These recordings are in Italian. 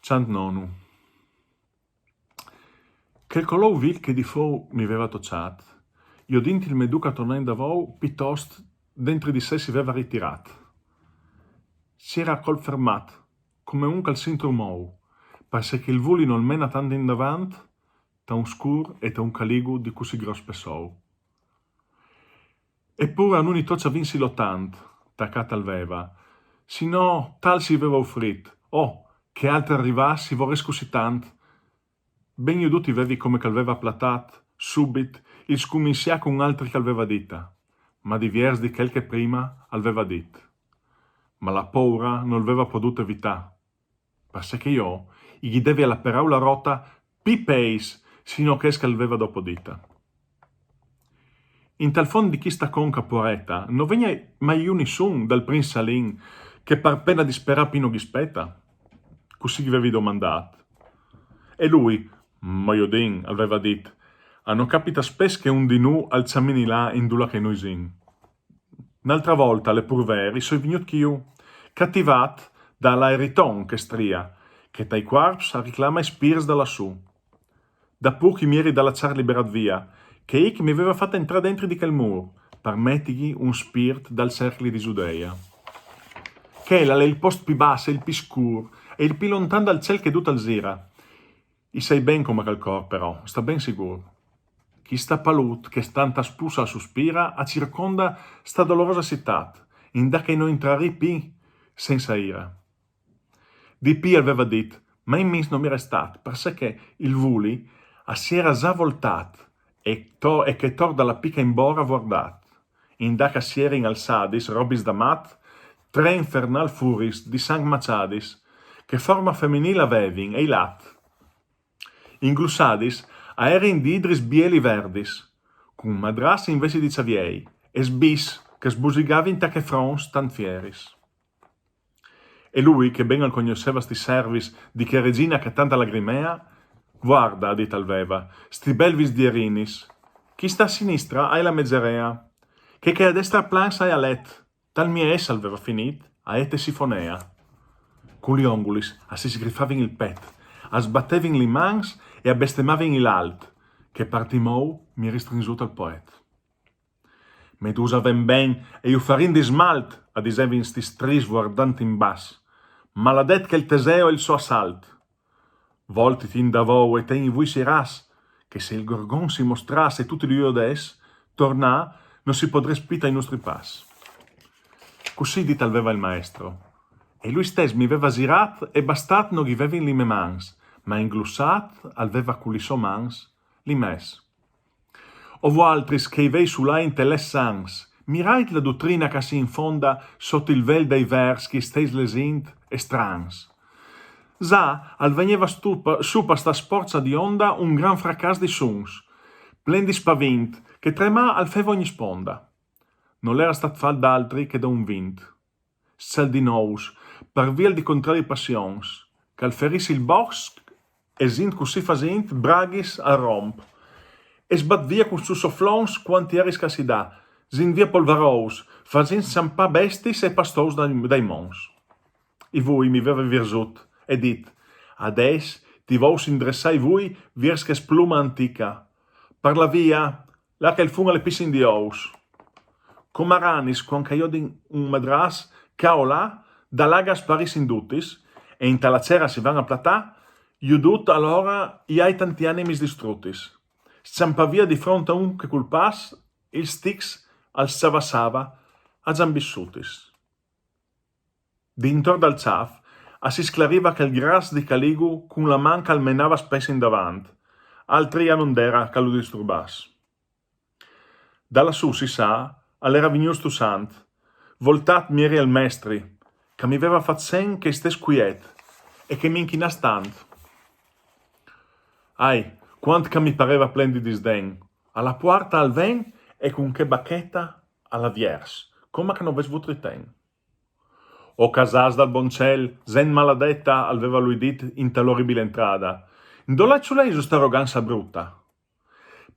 Chant nonu. Quel colou vil che di fou mi aveva tocciat, io dinti il meduca tornando da vou, piuttosto dentro di sé si aveva ritirat. Si era col fermat, come un calcintro mou, perché che il vuli non mena tanto in davanti, ta un scur e ta un caligu di così gros pesou. Eppure a non i toccia vinsi l'ottant, taccata alveva, sino tal si aveva offrit, che altri arrivassi vorrei così tant. Ben io tutti vevi come calveva platat, subit, il scuminsia con altri che aveva dita, ma divers di quel che prima aveva dit. Ma la paura non aveva potuto evitare, perché io gli devi alla parola rota pipeis, sino che scalveva dopo dita. In tal fondo di chi sta conca poeta, non vegna mai nessun dal prince Salin che par pena disperà pino ghispeta? Così gli avevi domandato. E lui, Maiodin, aveva detto, non capita spesso che un di nu alzamini là in dula che noi sin. Un'altra volta, le purveri, so venuti chiù, cattivat dalla eriton che stria, che tai quarps reclama e spirs da lassù. Da pur chi mieri dalla zar liberat via, che ich mi aveva fatto entrare dentro di quel mur, permettigli un spirit dal cercli di Giudea. Che è il post più basso, il più scuro, e il più lontano dal ciel che tutta al zira. I sai ben come quel cor, però, sta ben sicuro. Chi sta palut, che stanta spusa sospira, a circonda sta dolorosa città, in da che non entrari pi senza ira. Di pi aveva dit, ma in mis non mi restat, perché il vuli si era già voltat, e che tor dalla pica in bora guardat. In da che si era in alzadis, robis da mat, tre infernal furis di sang maciadis, che forma femminile avevin, e i lat. In glussadis aerin di idris bieli verdis, con madras invece di xaviei, e sbis che sbusigavin ta che frons tan fieris. E lui, che ben al cognosceva sti servis di che regina che tanta lagrimea, guarda, dit alveva, sti belvis dierinis, chi sta a sinistra hai la mezzerea, che a destra plans hai a let, tal mia essa aveva finit, a ete sifonea. Con gli ongulis, a si sgrifavin il pet, a sbattevin li mans e a bestemavin l'alt, che partimou mi ristrinsuto al poet. Medusa ven ben e io farin di smalt, a disevin sti stris guardanti in bas, maladet che il Teseo e il suo assalt. Voltiti in davou e te in vui siras, che se il gorgon si mostrasse e tutti gli odes, tornà, non si podrà spita ai nostri pas. Così dit aveva il maestro. E lui stesso mi aveva girat e bastat non gli aveva in lime mans, ma inglussat aveva culisso mans li mes. Ovo altris che i vei sulà in telles sans, mirait la dottrina che si infonda sotto il vel dei vers che stes lesint e strans. Za alveniva su per sta sporza di onda un gran fracas di suns, plen di spavint, che trema al feva ogni sponda. Non l'era stat fal d'altri che da un vint. Sel di nous, per via di contrari passions, che al ferissi il bosc e sint così fasint braghis a romp, e sbat via con su sofflons quanti eris che si dà, sint via polvarous, fasint sampà bestis e pastous dai mons. I voi mi aveva virsut, e dit, ades ti vos indressai voi viers che spluma antica, per la via, là che il funga le pissin di ous. Come aranis, quanca io din un madras, cao là, da lagas paris indutis, e in talacera si van a platà, iudut allora i hai tanti animi distruttis. Sciampa via di fronte a un che culpas, il stix al sava a zambissutis. Dintor dal ciaf, a si sclariva che il gras di Caligu con la man calmenava spesso in davant, altri a non dera che lo disturbas. Da lassù si sa, all'era vignos tu sant, voltat mieri al mestri, che mi aveva fatto sen che stes quiet, e che mi inchinas tant. Ai, quant che mi pareva plen di disden, alla porta al ven e con che bacchetta alla viers, come che non ves vutri ten. O casas dal boncel, zen maladetta, aveva lui dit in tal'orribile entrada. Indolaccio lei sta arroganza brutta.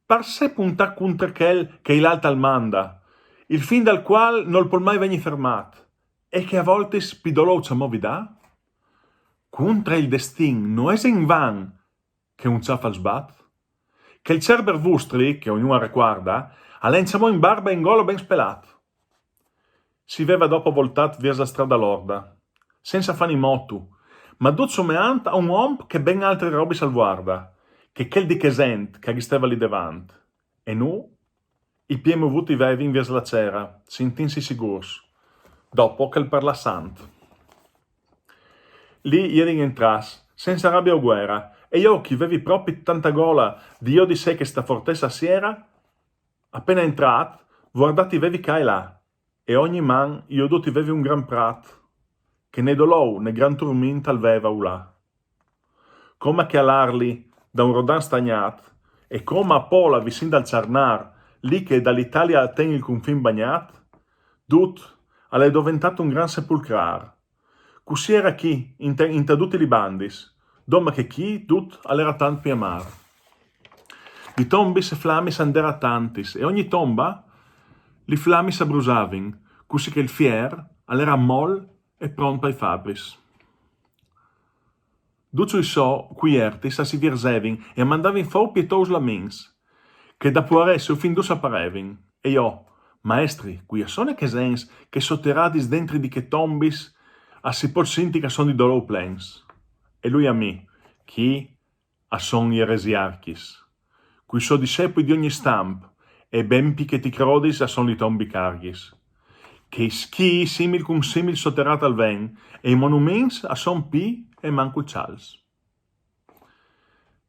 Par sé punta contro quel che l'alta al manda, il fin dal qual non può mai venire fermat, e che a volte spidolou c'è movi da? contra il destin non è in van che un ciaffal sbat, che il cerber vostri, che ognuno reguarda, all'enciamo in barba e in golo ben spelat. Si veva dopo voltat verso la strada lorda, senza fani motu, ma duzzo meant a un uomo che ben altre robe salguarda, che quel di Chesent che stava lì davanti. E nu, i piedi movuti vevin verso la cera, sentinsi sicurs, dopo che il parla sant. Lì ieri entras, senza rabbia o guerra, e io chi avevi proprio tanta gola di io di sé che sta fortezza siera, appena entrat, guardati vevi ca e là, e ogni man io do ti vevi un gran prat, che ne dolou ne gran turmint al veva ulà. Come che all'arli da un rodan stagnat, e come a Pola vicin dal Ciarnar, lì che dall'Italia ten il confin bagnat, dut all'è diventato un gran sepolcrar. Così era chi, in tutti i bandis, doma che chi, dut all'era tant più amar. Di tombis e flammis andera tantis, e ogni tomba li flammis abrusavin, così che il fier all'era moll e pronto ai fabris. Duccio i so, qui ertis, a si virsevin, e mandavin fo pietos lamins, che da puaresse o fin dus apparevin, e io, maestri, qui a sone che sens, che sotteradis dentri di che tombis, a si pot sinti che son di dolor plens. E lui a me, chi a son gli eresiarchis, cui so discepoli di ogni stamp, e ben che ti crodis a son li tombi carghis, che schi simil cum simil sotterrat al ven, e i monuments a son pi e manco Charles.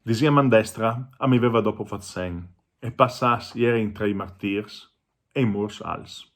Disia man destra a mi aveva dopo fat sen, e passas ieri in tra i martirs e i murs als.